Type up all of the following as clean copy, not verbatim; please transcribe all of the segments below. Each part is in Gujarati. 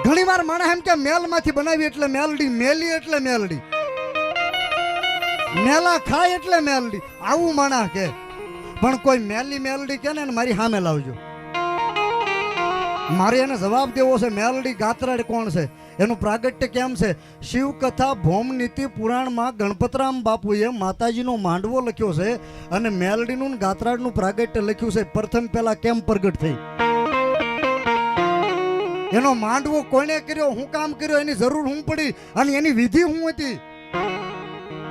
ઘણી વાર માણસ એમ કે મેલમાંથી બનાવી એટલે મેલડી, મેલી એટલે મેલડી, મેલા ખાય એટલે મેલડી, આવું માણસ કે. પણ કોઈ મેલી મેલડી કે ને મારી સામે લાવજો. મારે એને જવાબ દેવો છે. મેલડી ગાત્રાડ કોણ છે, એનું પ્રાગટ્ય કેમ છે? શિવકથા ભૌમનીતિ પુરાણમાં ગણપતરામ બાપુએ માતાજીનો માંડવો લખ્યો છે અને મેલડીનું ગાત્રાડનું પ્રાગટ્ય લખ્યું છે. પ્રથમ પહેલા કેમ પ્રગટ થઈ, એનો માંડવો કોણે કર્યો, હું કામ કર્યો, એની જરૂર હું પડી અને એની વિધિ હું હતી.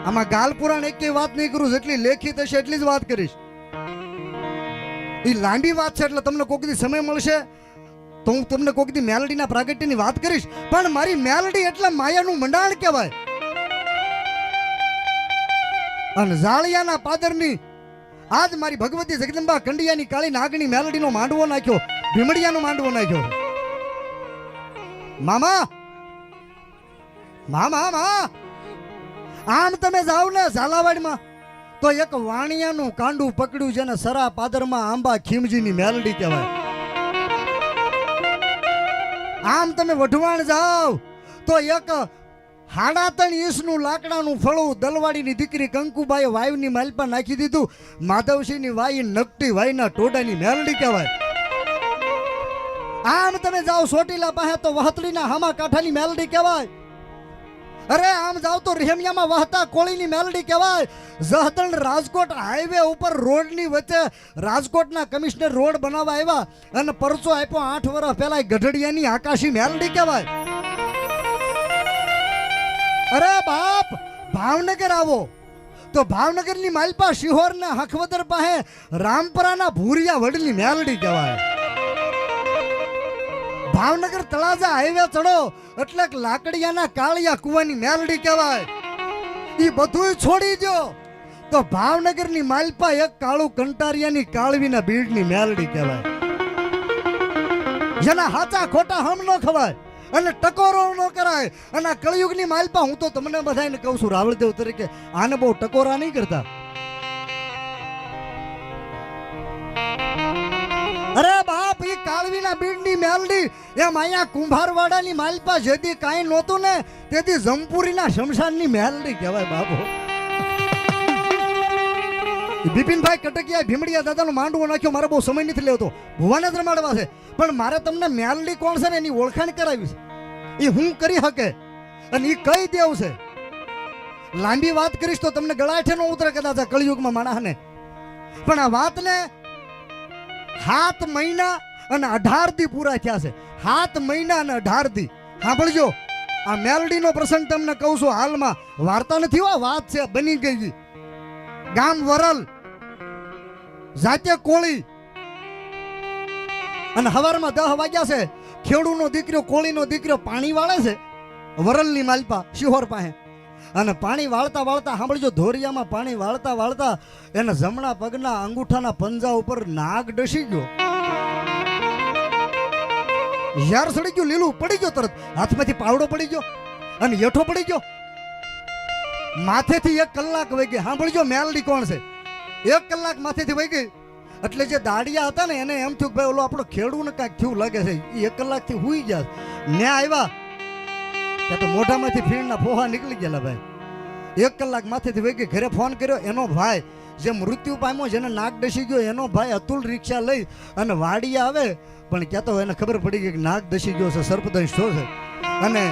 આમાં ગાલ પુરાણ એક વાત નહીં કરું, જેટલી લેખિત હશે એટલી જ વાત કરીશ. એ લાંબી વાત છે એટલે તમને કોઈક દી સમય મળશે તો હું તમને કોઈક દી મેલડીના પ્રાગટ્યની વાત કરીશ. પણ મારી મેલડી એટલે માયાનું મંડાણ કહેવાય. અને જાળિયાના પાદરની આજ મારી ભગવતી જગદંબા કંડિયાની કાળી નાગણી મેલડીનો માંડવો નાખ્યો, ભીમડિયાનો માંડવો નાખ્યો. મામા મામા મા આમ તમે જાવ ને ઝાલાવાડમાં તો એક વાણિયાનું કાંડું પકડ્યું જેને સરા પાદરમાં આંબા ખીમજીની મેલડી કહેવાય. આમ તમે વઢવાણ જાવ તો એક 3.5 ઇંચનું લાકડાનું ફળું દલવાડીની દીકરી કંકુબાઈ વાયુની માલપા નાખી દીધું. માધવસિંહની વાઈ નકટી વાઈના ટોડાની મેલડી કહેવાય. આમ તમે જાઓ સોટીલા પાસે તો વહતડીના હામા કાંઠાની મેલડી કહેવાય. અરે આમ જાવ તો રેમિયામાં વહતા કોળીની મેલડી કહેવાય. જહદણ રાજકોટ હાઈવે ઉપર રોડની વચ્ચે રાજકોટના કમિશનર રોડ બનાવવા આવ્યા અને પરચો આપ્યો 8 વર્ષ પહેલા ગઢડિયાની આકાશી મેલડી કહેવાય. અરે બાપ ભાવનગર આવો તો ભાવનગરની માલપા શિહોરના હખવદર પાસે રામપરાના ભૂરિયા વડની મેલડી કહેવાય. ભાવનગર તળાજા હાઈવે ચડો એટલે લાકડિયાના કાળિયા કુવાની મેલડી કહેવાય. એ બધું છોડી દો તો ભાવનગરની માલપા એક કાળું કંટારિયાની કાળવીના બીડની મેલડી કહેવાય. જેના હાચા ખોટા હમ ન ખવાય અને ટકોરો ન કરાય. અને આ કળિયુગની માલપા હું તો તમને બધાને કહું છું રાવળદેવ તરીકે, આને બહુ ટકોરા નહીં કરતા. અરે બાપ એ કાળવીના બીડની મેલડી એમ અહીંયા કુંભારવાડાની માલપા જેથી કાંઈ નહોતું ને તેથી જમપુરીના શમશાનની મેલડી કહેવાય બાપો. બિપિનભાઈ કટકિયા ભીમડિયા દાદાનો માંડવો નાખ્યો. મારે બહુ સમય નથી લેતો, ભુવાને જ રમાડવા છે. પણ મારે તમને મેલડી કોણ છે ને એની ઓળખાણ કરાવી છે. એ હું કરી શકે અને એ કઈ દેવ છે. લાંબી વાત કરીશ તો તમને ગળાઠે નો ઉતરે કદાચ આ કળિયુગમાં માણસને. પણ આ વાતને 7 મહિના અને 18 દી પૂરા થયા છે. 7 મહિના અને 18 દી. સાંભળજો, આ મેલડીનો પ્રસંગ તમને કહું છું. હાલમાં વાર્તા નથી, વાત છે, બની ગઈ. ગામ વરલ, જાતે કોળી, અને સવારમાં 10 વાગ્યા છે. ખેડૂનો દીકરો કોળીનો દીકરો પાણી વાળે છે વરલની માલપા શિહોર પાસે. અને પાણી વાળતા વાળતા સાંભળજો, ધોરિયામાં પાણી વાળતા વાળતા એના જમણા પગના અંગૂઠાના પંજા ઉપર નાગ ડસી ગયો. યાર સડી ગયું, લીલું પડી ગયો, તરત હાથમાંથી પાવડો પડી ગયો અને હેઠો પડી ગયો. માથેથી 1 કલાક વહી ગઈ. સાંભળજો, મેલડી કોણ છે. 1 કલાક માથેથી વહી ગઈ એટલે જે દાડિયા હતા ને એને એમ થયું કે ભાઈ ઓલો આપણો ખેડૂને કાંઈક થયું લાગે છે. એ 1 કલાકથી હુઈ ગયા. ને આવ્યા ત્યાં તો મોઢામાંથી ફીણના ફોહા નીકળી ગયેલા ભાઈ. 1 કલાક માથેથી વહી ગઈ. ઘરે ફોન કર્યો, એનો ભાઈ જે મૃત્યુ પામ્યો, જેને નાક ડસી ગયો, એનો ભાઈ અતુલ રિક્ષા લઈ અને વાડી આવે. પણ ક્યાં તો એને ખબર પડી ગઈ કે નાક ડસી ગયો છે, સર્પદંશ થયો છે. અને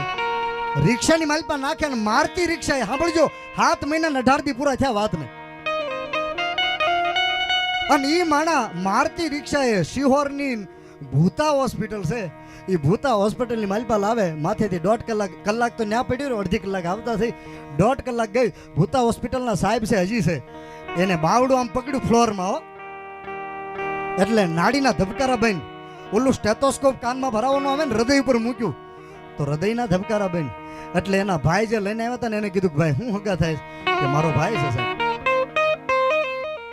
રિક્ષાની માલપા નાખે અને મારતી રિક્ષા. સાંભળજો, 7 મહિના 18 દી પૂરા થયા વાતને. અને એ માણા મારતી રિક્ષાએ શિહોરની ભૂતા હોસ્પિટલ છે, એ ભૂતા હોસ્પિટલની માલપા લાવે. માથેથી 1.5 કલાક તો ન્યા પડ્યો, અડધી કલાક આવતા થઈ, 1.5 કલાક ગઈ. ભૂતા હોસ્પિટલના સાહેબ છે, હજી છે, એને બાવડું આમ પકડ્યું ફ્લોરમાં. હો એટલે નાડીના ધબકારા બન, ઓલું સ્ટેથોસ્કોપ કાનમાં ભરાવાનું આવે ને હૃદય ઉપર મૂક્યું તો હૃદયના ધબકારા બન. એટલે એના ભાઈ જે લઈને આવ્યા હતા ને એને કીધું કે ભાઈ હું હગા થાય કે મારો ભાઈ છે સાહેબ.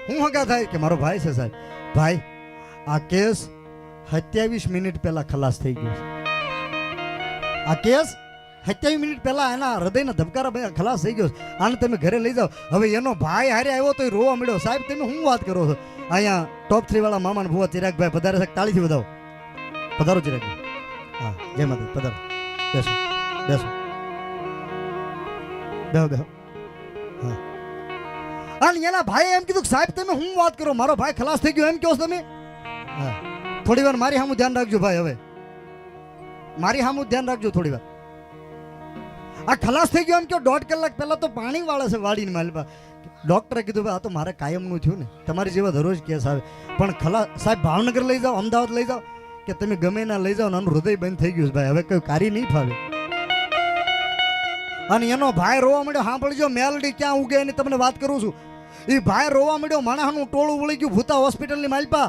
હું હગા થાય કે મારો ભાઈ છે સાહેબ. ભાઈ આ કેસ 27 મિનિટ પહેલા ખલાસ થઈ ગયો છે. આ કેસ 27 મિનિટ પહેલા એના હૃદયના ધબકારા ખલાસ થઈ ગયો છે. આને તમે ઘરે લઈ જાઓ. હવે એનો ભાઈ હારે આવ્યો તો એ રોવા મળ્યો. સાહેબ તમે શું વાત કરો છો? અહીંયા ટોપ 3 વાળા મામા ભુવા ચિરાગભાઈ પધારે છે, તાળીથી વધાવો. પધારો ચિરાગભાઈ. હા, જય માતા, પધારો. બેસો બેસો બેહો બેહો. હા. અને એના ભાઈએ એમ કીધું કે સાહેબ તમે હું વાત કરો, મારો ભાઈ ખલાસ થઈ ગયો એમ કહો છો તમે? હા, થોડી વાર મારી સામું ધ્યાન રાખજો ભાઈ, હવે મારી સામું ધ્યાન રાખજો થોડી વાર. આ ખલાસ થઈ ગયો એમ કહો. 1.5 કલાક પહેલા તો પાણી વાળે છે વાડીને માલપા. ડોક્ટરે કીધું ભાઈ આ તો મારે કાયમનું થયું ને, તમારી જેવા દરરોજ કેસ આવે, પણ ખલાસ સાહેબ ભાવનગર લઈ જાઓ, અમદાવાદ લઈ જાઓ, કે તમે ગમે ના લઈ જાઓ, આનું હૃદય બંધ થઈ ગયું છે ભાઈ, હવે કોઈ કાર્ય નહીં ફાવે. અને એનો ભાઈ રોવા માંડ્યો. સાંભળજો, મેલડી ક્યાં ઉગે એની તમને વાત કરું છું. એ ભાઈ રોવા માંડ્યો. માણસનું ટોળું વળી ગયું ભૂતા હોસ્પિટલની માલપા,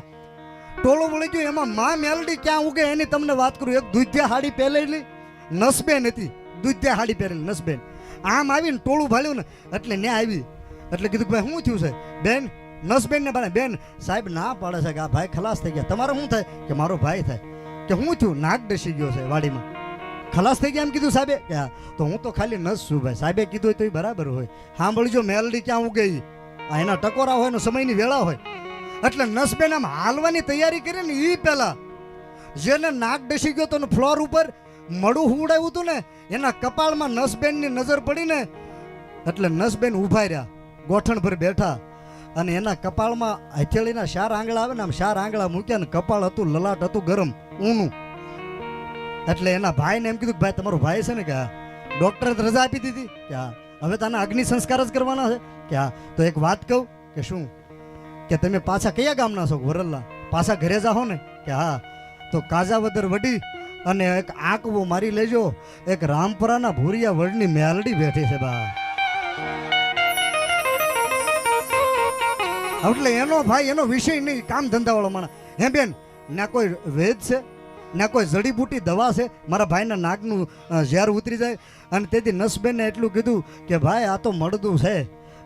ટોળું વળી ગયું. એમાં માં મેલડી ક્યાં ઉગે એની તમને વાત કરું. એક દૂધિયા હાડી પહેરેલી નસબેન હતી, દૂધિયા હાડી પહેરેલી નસબેન આમ આવીને ટોળું ભાળ્યું ને એટલે ન્યા આવી. એટલે કીધું કે ભાઈ શું થયું છે બેન? નસબેન ને ભાઈ બેન સાહેબ ના પાડે છે કે આ ભાઈ ખલાસ થઈ ગયા. તમારે શું થાય? કે મારો ભાઈ થાય. કે શું થયું? નાક ડસી ગયો છે વાડીમાં, ખલાસ થઈ ગયા એમ કીધું સાહેબે. કે તો હું તો ખાલી નસ છું ભાઈ. સાહેબે કીધું તો એ બરાબર હોય. સાંભળજો, મેલડી ક્યાં ઉગે આ એના ટકોરા હોય ને સમયની વેળા હોય. એટલે નસબેન આમ હાલવાની તૈયારી કરી ને એ પહેલા જેને નાક ડસી ગયો તો ફ્લોર ઉપર મળું હુવડાવ્યું હતું ને, એના કપાળમાં નસબેનની નજર પડી ને એટલે નસબેન ઊભા રહ્યા, ગોઠણ પર બેઠા, અને એના કપાળમાં હથેળીના 4 આંગળા આવે ને આમ 4 આંગળા મૂક્યા ને કપાળ હતું લલાટ હતું ગરમ ઊનું. એટલે એના ભાઈને એમ કીધું કે ભાઈ તમારો ભાઈ છે ને? કે ડોક્ટરે રજા આપી દીધી. કે હવે તને અગ્નિ સંસ્કાર જ કરવાના છે. કે તો એક વાત કહું. કે શું? કે તમે પાછા કયા ગામના છો? વરલ્લા. પાછા ઘરે જાઓ ને? કે હા. તો કાજાવદર વડી અને એક આંકવો મારી લેજો, એક રામપરાના ભૂરિયા વડની મેલડી બેઠી છે બા. એટલે એનો ભાઈ એનો વિષય નહીં, કામ ધંધા વાળો માણસ. હે બેન, ના કોઈ વેદ છે ના કોઈ જડીબુટી દવા છે મારા ભાઈના નાકનું ઝેર ઉતરી જાય? અને તેથી નસબેનને એટલું કીધું કે ભાઈ આ તો મળદું છે,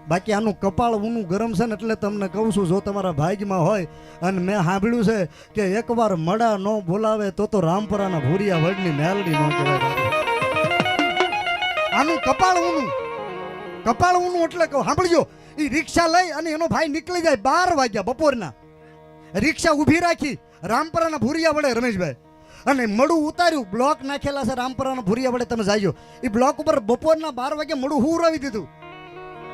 બાકી આનું કપાળ ઊનું ગરમ છે ને એટલે તમને કહું છું, જો તમારા ભાગ્યમાં હોય. અને મેં સાંભળ્યું છે કે એકવાર મડા ન બોલાવે તો રામપરાના ભૂરિયા વડની મેલડી ન કહેવાય. આનું કપાળ ઊનું, કપાળ ઊનું એટલે કહું. સાંભળજો, એ રિક્ષા લઈ અને એનો ભાઈ નીકળી જાય 12 વાગ્યા બપોરના. રિક્ષા ઊભી રાખી રામપરાના ભૂરિયા વડે રમેશભાઈ, અને મળું ઉતાર્યું. બ્લોક નાખેલા છે રામપરાના ભૂરિયા વડે, તમે જાજો. એ બ્લોક ઉપર બપોરના 12 વાગે મળું હુરાવી દીધું.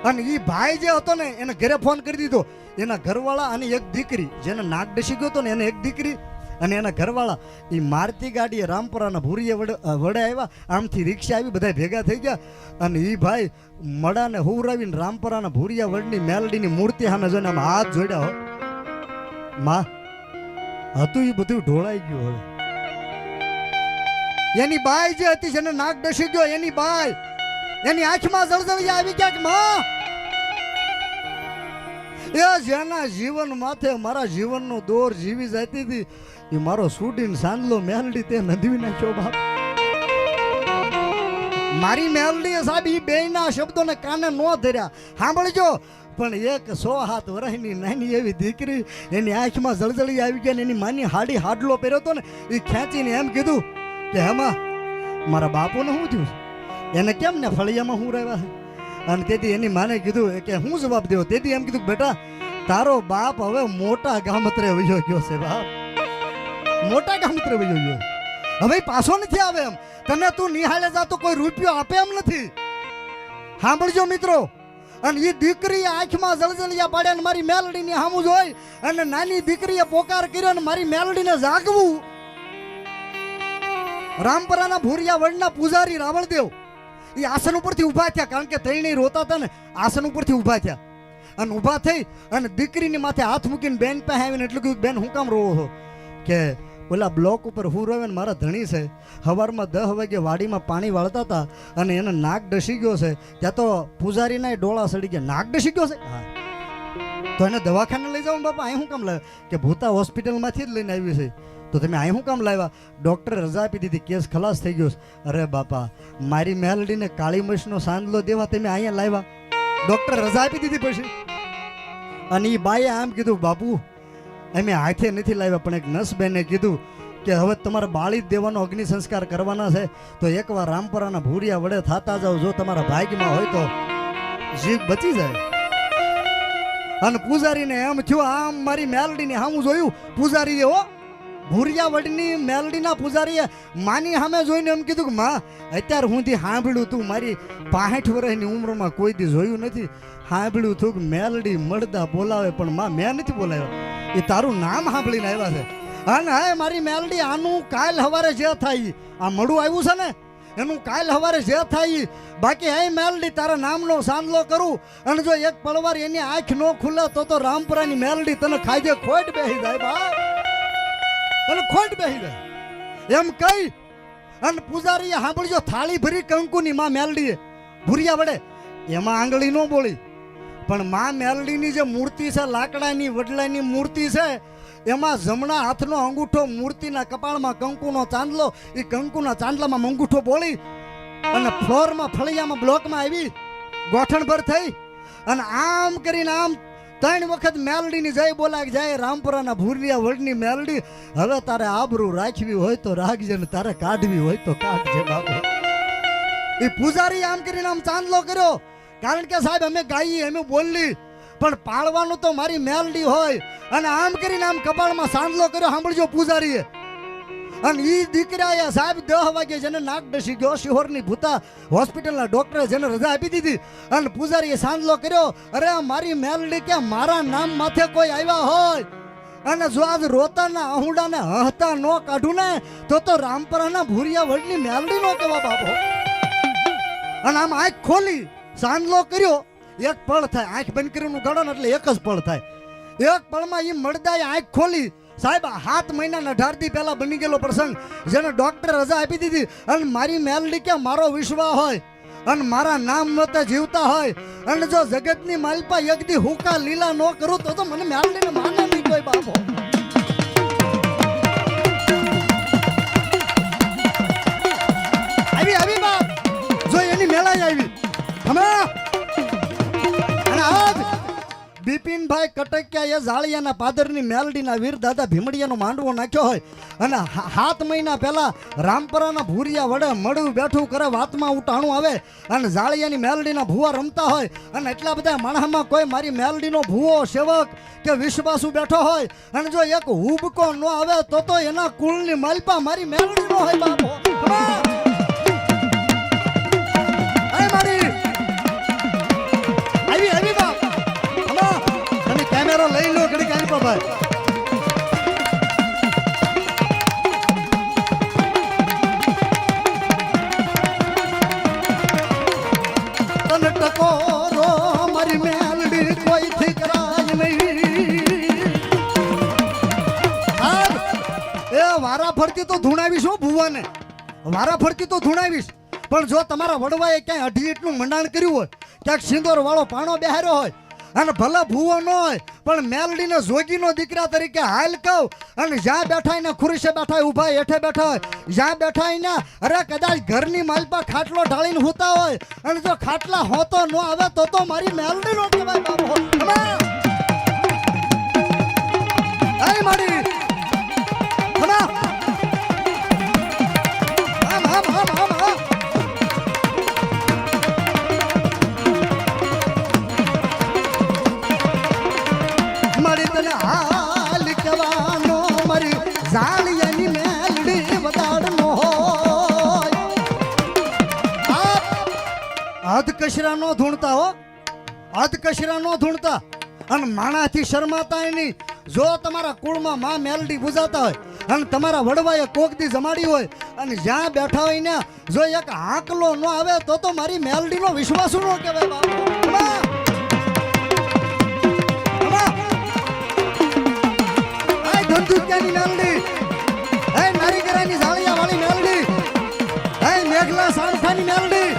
અને એ ભાઈ જે હતો ને એને ઘરે ફોન કરી દીધો. એના ઘરવાળા અને એક દીકરી, જેને નાક ડસી ગયો હતો ને એને એક દીકરી અને એના ઘરવાળા, એ મારતી ગાડીએ રામપરાના ભૂરિયા વડે આવ્યા. આમથી રિક્ષા આવી, બધા ભેગા થઈ ગયા. અને એ ભાઈ મડાને હુવરાવીને રામપરાના ભૂરિયા વડની મેલડીની મૂર્તિ સામે જોઈને આમ હાથ જોડ્યા. હોય માં હતું એ બધું ઢોળાઈ ગયું. હવે એની બાઈ જે હતી જેને નાક ડસી ગયો, એની બાઈ, એની આંખમાં જળજળિયા આવી ગયા કે માં એ જેના જીવન માથે મારા જીવનનો દોર જીવી જતી હતી એ મારો સુડીન સાંદલો મેલડી તે નદીવી નાખ્યો બાપ. મારી મેલડી સાહેબ એ બેયના શબ્દોને કાને ન ધર્યા. સાંભળજો, પણ એક 107 વર્ષની નાની એવી દીકરી, એની આંખમાં જળજળી આવી ગયા ને એની માની હાડી હાડલો પહેર્યો હતો ને એ ખેંચીને એમ કીધું કે હેમાં મારા બાપુને શું થયું? એને કેમ ને ફળિયામાં હું રહેવા? અને તેથી એની માને કીધું કે હું જવાબ દેવો? તેથી એમ કીધું બેટા તારો બાપ હવે મોટા ગામત્રે વયો ગયો છે બાપ, મોટા ગામત્રે વયો ગયો, હવે પાછો નથી આવે એમ. તને તું નિહાળે જા તો કોઈ રૂપિયો આપે એમ નથી. સાંભળજો મિત્રો, અને એ દીકરીએ આંખમાં જળજળિયા પાડ્યા ને મારી મેલડીની સામું જોઈ અને નાની દીકરીએ પોકાર કર્યો ને મારી મેલડીને જાગવું. રામપરાના ભૂરિયા વડના પૂજારી રાવળદેવ એ આસન ઉપરથી ઊભા થયા, કારણ કે તૈણી રોતા હતા ને, આસન ઉપરથી ઊભા થયા. અને ઊભા થઈ અને દીકરીની માથે હાથ મૂકીને બેન પાસે આવીને એટલું કીધું, બેન હું કામ રોવો છો? કે ઓલા બ્લોક ઉપર હું રોવે ને મારા ધણી છે, સવારમાં 10 વાગે વાડીમાં પાણી વાળતા હતા અને એને નાક ડસી ગયો છે. ત્યાં તો પૂજારીના ડોળા સડી ગયા. નાક ડસી ગયો છે? હા. તો એને દવાખાને લઈ જાઓ બાપા. અહીં શું કામ લાવ્યા? કે ભૂતા હોસ્પિટલમાંથી જ લઈને આવી છે. તો તમે અહીં શું કામ લાવ્યા? ડૉક્ટરે રજા આપી દીધી, કેસ ખલાસ થઈ ગયો. અરે બાપા, મારી મેલડીને કાળી મશનો સાંદલો દેવા તમે અહીંયા લાવ્યા? ડૉક્ટરે રજા આપી દીધી પછી. અને એ બાઈએ આમ કીધું, બાપુ અમે હાથે નથી લાવ્યા, પણ એક નસબેને કીધું કે હવે તમારે બાળી જ દેવાનો અગ્નિ સંસ્કાર કરવાના છે, તો એકવાર રામપરાના ભૂરિયા વડે થાતા જાઓ, જો તમારા ભાગ્યમાં હોય તો જીવ બચી જાય. અને પૂજારીને એમ થયું, આમ મારી મેલડીને સામું જોયું પૂજારીએ, હો ભૂરિયા વડની મેલડીના પૂજારીએ માની સામે જોઈને એમ કીધું કે માં અત્યાર હુંથી સાંભળ્યું તું મારી 65 વર્ષની ઉંમરમાં કોઈ દી જોયું નથી. સાંભળ્યું તું કે મેલડી મળદા બોલાવે પણ માં મેં નથી બોલાવ્યો. એ તારું નામ સાંભળીને આવ્યા છે. અને હા મારી મેલડી આનું કાલ હવારે જે થાય આ મળું આવ્યું છે ને એનું કાલ હવારે જે થાય બાકી હે મેલડી તારા નામનો સાંદલો કરું અને જો એક પળવાર એની આંખ ન ખુલે તો રામપુરાની મેલડી તને ખાઈ ખોટ બેહી જાય બા તને ખોટ બેહી જાય એમ કઈ અને પૂજારીએ સાંભળજો થાળી ભરી કંકુની માં મેલડીએ ભૂરિયા વડે એમાં આંગળી ન બોલી પણ માં મેલડીની જે મૂર્તિ છે લાકડાની વડલાની મૂર્તિ છે એમાં જમણા હાથનો અંગૂઠો મૂર્તિના કપાળમાં કંકુનો ચાંદલો એ કંકુના ચાંદલામાં અંગૂઠો બોલી અને ફ્લોરમાં ફળિયામાં બ્લોકમાં આવી ગોઠણભર થઈ અને આમ કરીને આમ 3 વખત મેલડીની જય બોલાય જાય રામપુરાના ભૂરિયા વડની મેલડી હવે તારે આબરૂ રાખવી હોય તો રાખજે ને તારે કાઢવી હોય તો કાઢજે બાપુ. એ પૂજારી આમ કરીને આમ ચાંદલો કર્યો કારણ કે સાહેબ અમે ગાઈએ અમે બોલી પણ પાળવાનું તો મારી મેલડી હોય અને આમ કરીને આમ કપાળમાં સાંદલો કર્યો સાંભળજો પૂજારીએ અને ઈ દીકરાએ સાહેબ 10 વાગે જેને નાક ડસી ગયો શિહોરની ભૂતા હોસ્પિટલના ડોક્ટરે જેને રજા આપી દીધી અને પૂજારીએ સાંદલો કર્યો અરે મારી મેલડી કે મારા નામ માથે કોઈ આવ્યા હોય અને જો આજ રોતાના આહુડાને હહતા ન કાઢું ને તો રામપરાના ભૂરિયા વડની મેલડી નો કેવા બાપો. અને આમ આંખ ખોલી સાંદલો કર્યો એક પળ થાય આંખ બંધ કરીને ગાળો ને એટલે એક જ પળ થાય. એક પળમાં એ મળદાએ આંખ ખોલી સાહેબ 7 મહિનાના 18 દી પહેલા બની ગયેલો પ્રસંગ જેને ડોક્ટર રજા આપી દીધી અને મારી મેલડી કે મારો વિશ્વાસ હોય અને મારા નામ મતે જીવતા હોય અને જો જગતની માલપા એક દી હુકા લીલા ન કરું તો મને મેલડીને માને નહીં કોઈ બાપો. આવી આવી બાપ જો એની મેળાઈ આવી અમે અને આજ બિપિનભાઈ કટકિયા એ ઝાળિયાના પાદરની મેલડીના વીર દાદા ભીમડિયાનો માંડવો નાખ્યો હોય અને 7 મહિના પહેલા રામપરાના ભૂરિયા વડે મળું બેઠું કરે વાતમાં ઉટાણું આવે અને ઝાળિયાની મેલડીના ભૂવા રમતા હોય અને એટલા બધા માણસમાં કોઈ મારી મેલડીનો ભૂવો સેવક કે વિશ્વાસુ બેઠો હોય અને જો એક હુબકો ન આવે તો એના કુળની માલપા મારી મેલડી નો હોય બાપો. આવી આવી બાપ તમે કેમેરો લઈ લો ઘડી કાઈ ભાઈ તને ટકોરો મારી મેલડી કોઈ થી કરાય નહીં એ વારા ફરતી તો ધૂણાવીશ હો ભુવાને વારા ફરતી તો ધૂણાવીશ પણ જો તમારા વડવાએ ક્યાંય 2.5 ઇંચનું મંડાણ કર્યું હોય ક્યાંક સિંદોર વાળો પાણો બેહાર્યો હોય અને ભલે ભૂવો ન હોય પણ મેલડીને જોગીનો દીકરા તરીકે હાલ કહું અને જ્યાં બેઠા ને ખુરશે બેઠા ઉભા હેઠે બેઠા હોય જ્યાં બેઠા ને અરે કદાચ ઘરની માલપા ખાટલો ઢાળીને હોતા હોય અને જો ખાટલા હોતો ન આવે તો મારી મેલડી નો કહેવાય બાપો. મારી ઝાળિયાની મેલડી વદાડનો હોય હાથ કશરા નો ધૂણતા હો હાથ કશરા નો ધૂણતા અને માણાથી શરમાતા નહીં. જો તમારા કુળમાં માં મેલડી પૂજાતા હોય અને તમારા વડવાએ કોક દી જમાડી હોય અને જ્યાં બેઠા હોય ને જો એક હાકલો ન આવે તો મારી મેલડીનો વિશ્વાસ ન કહેવાય બાપુ. ધંધુક્યાની મેલડી હે નારીગરાની ઝાળિયા વાળી મેલડી હે મેઘલા સાણખાની મેલડી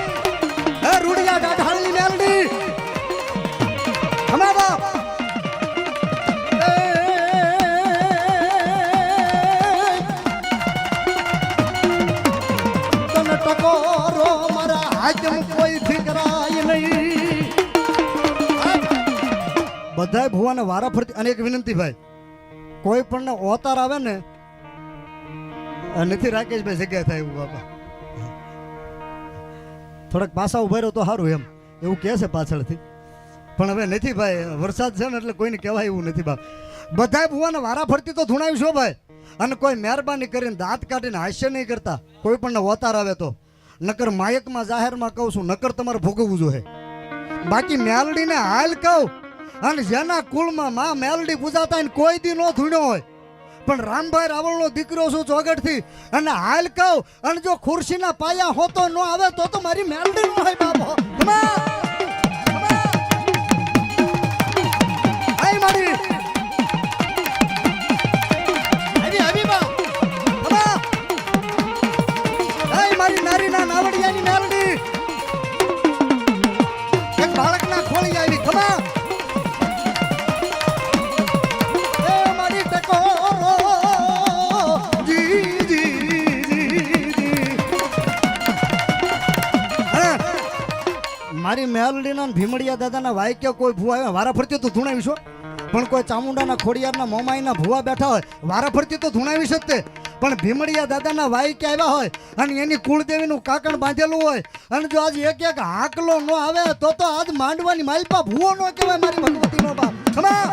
હે રૂડિયા ડાઢાળની મેલડી હમા બાપ તને ટકોરો મારા હાજમ કોઈ ફિકરાય નહીં. બધાય ભુવાને વારા ફરતી અને એક વિનંતી ભાઈ કોઈ પણ ઓતાર આવે ને નથી રાકેશભાઈ જગ્યા થાય એવું બાપા થોડાક પાછા ઉભા રહ્યો તો સારું એમ એવું કહે છે પાછળથી પણ હવે નથી ભાઈ વરસાદ છે ને એટલે કોઈને કહેવાય એવું નથી બાપ. બધા ભુવાને વારા ફરતી તો ધૂણાવીશો ભાઈ અને કોઈ મહેરબાની કરીને દાંત કાઢીને હાસ્ય નહીં કરતા કોઈ પણ વતાર આવે તો, નકર માયકમાં જાહેરમાં કહું છું, નકર તમારે ભોગવવું જોઈએ. બાકી મેલડીને હાલ કહું, અને જેના કુળમાં માં મેલડી પૂજાતા હોય ને કોઈ દી નો ધૂણ્યો હોય, પણ રામભાઈ રાવળનો દીકરો છું ચોગડથી, અને હાલ કહું, અને જો ખુરશીના પાયા હોતો ન આવે તો મારી મેલડી નો હોય બાપો. મારી નારીના નાવડિયાની મેલડી એક બાળકના ખોળી આવી. ખમા એ મારી ટકો મારી મેલડીના ભીમડિયા દાદાના વાક્ય કોઈ ભૂવા આવ્યા વારા ફરતી તો ધૂણાવીશો, પણ કોઈ ચામુંડાના ખોડિયારના મોમાઈના ભૂવા બેઠા હોય વારા ફરતી તો ધૂણાવી શકતે, પણ ભીમડિયા દાદાના વાક્ય આવ્યા હોય અને એની કુળદેવીનું કાકણ બાંધેલું હોય, અને જો આજ એક એક હાકલો ન આવે તો આજ માંડવાની માલપા ભૂવો ન કહેવાય મારી ભગવતીનો બાપ. ખમા